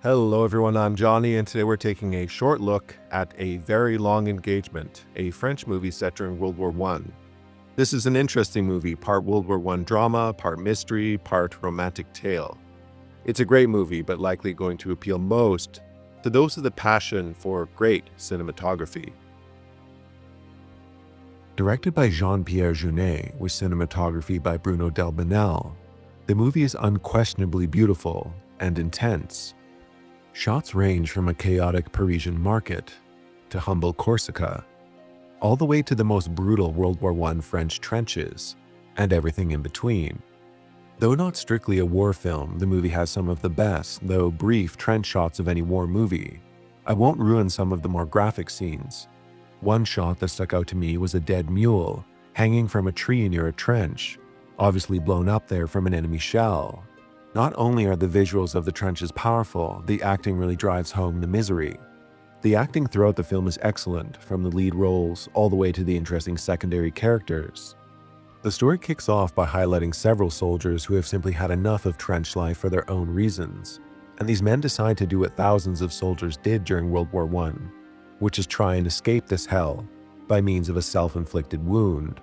Hello everyone, I'm Johnny, and today we're taking a short look at A Very Long Engagement, a French movie set during World War I. This is an interesting movie, part World War I drama, part mystery, part romantic tale. It's a great movie, but likely going to appeal most to those with a passion for great cinematography. Directed by Jean-Pierre Jeunet with cinematography by Bruno Delbonnel, the movie is unquestionably beautiful and intense. Shots range from a chaotic Parisian market to humble Corsica, all the way to the most brutal World War I French trenches, and everything in between. Though not strictly a war film, the movie has some of the best, though brief, trench shots of any war movie. I won't ruin some of the more graphic scenes. One shot that stuck out to me was a dead mule hanging from a tree near a trench, obviously blown up there from an enemy shell. Not only are the visuals of the trenches powerful, the acting really drives home the misery. The acting throughout the film is excellent, from the lead roles all the way to the interesting secondary characters. The story kicks off by highlighting several soldiers who have simply had enough of trench life for their own reasons, and these men decide to do what thousands of soldiers did during World War I, which is try and escape this hell by means of a self-inflicted wound.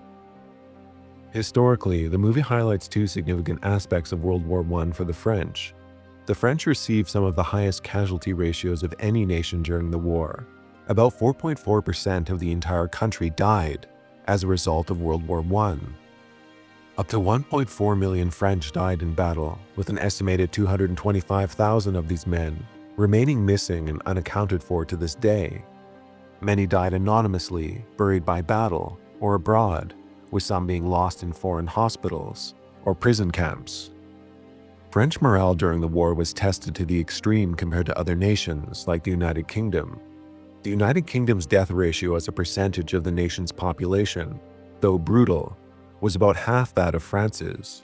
Historically, the movie highlights two significant aspects of World War I for the French. The French received some of the highest casualty ratios of any nation during the war. About 4.4% of the entire country died as a result of World War I. Up to 1.4 million French died in battle, with an estimated 225,000 of these men remaining missing and unaccounted for to this day. Many died anonymously, buried by battle, or abroad, with some being lost in foreign hospitals or prison camps. French morale during the war was tested to the extreme compared to other nations like the United Kingdom. The United Kingdom's death ratio as a percentage of the nation's population, though brutal, was about half that of France's.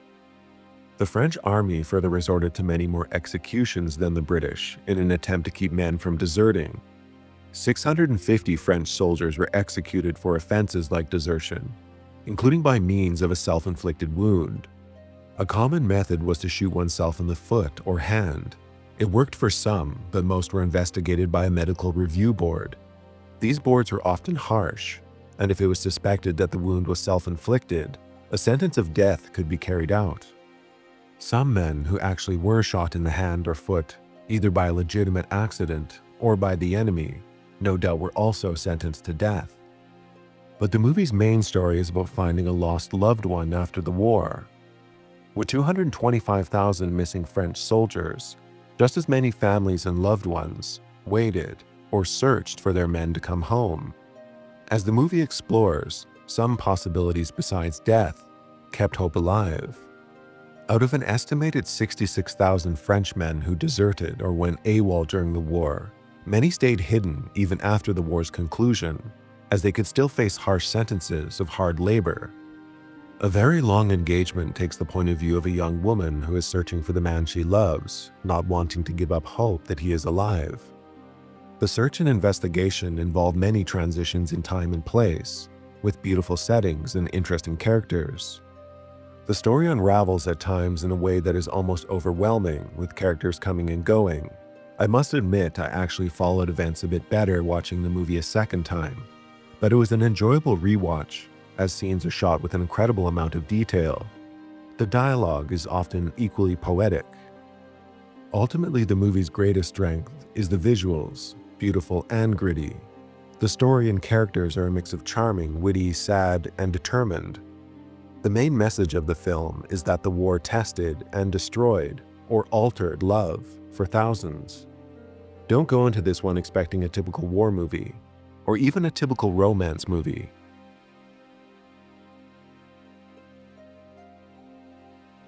The French army further resorted to many more executions than the British in an attempt to keep men from deserting. 650 French soldiers were executed for offenses like desertion, including by means of a self-inflicted wound. A common method was to shoot oneself in the foot or hand. It worked for some, but most were investigated by a medical review board. These boards were often harsh, and if it was suspected that the wound was self-inflicted, a sentence of death could be carried out. Some men who actually were shot in the hand or foot, either by a legitimate accident or by the enemy, no doubt were also sentenced to death. But the movie's main story is about finding a lost loved one after the war. With 225,000 missing French soldiers, just as many families and loved ones waited or searched for their men to come home. As the movie explores, some possibilities besides death kept hope alive. Out of an estimated 66,000 Frenchmen who deserted or went AWOL during the war, many stayed hidden even after the war's conclusion, as they could still face harsh sentences of hard labor. A Very Long Engagement takes the point of view of a young woman who is searching for the man she loves, not wanting to give up hope that he is alive. The search and investigation involve many transitions in time and place, with beautiful settings and interesting characters. The story unravels at times in a way that is almost overwhelming, with characters coming and going. I must admit I actually followed events a bit better watching the movie a second time, but it was an enjoyable rewatch, as scenes are shot with an incredible amount of detail. The dialogue is often equally poetic. Ultimately, the movie's greatest strength is the visuals, beautiful and gritty. The story and characters are a mix of charming, witty, sad, and determined. The main message of the film is that the war tested and destroyed, or altered, love for thousands. Don't go into this one expecting a typical war movie, or even a typical romance movie.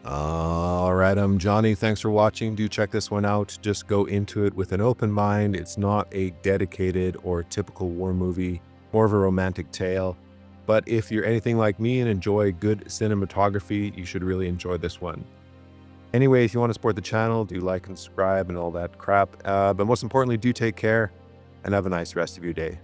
Alright, I'm Johnny. Thanks for watching. Do check this one out. Just go into it with an open mind. It's not a dedicated or typical war movie, more of a romantic tale. But if you're anything like me and enjoy good cinematography, you should really enjoy this one. Anyway, if you want to support the channel, do like and subscribe and all that crap. But most importantly, do take care and have a nice rest of your day.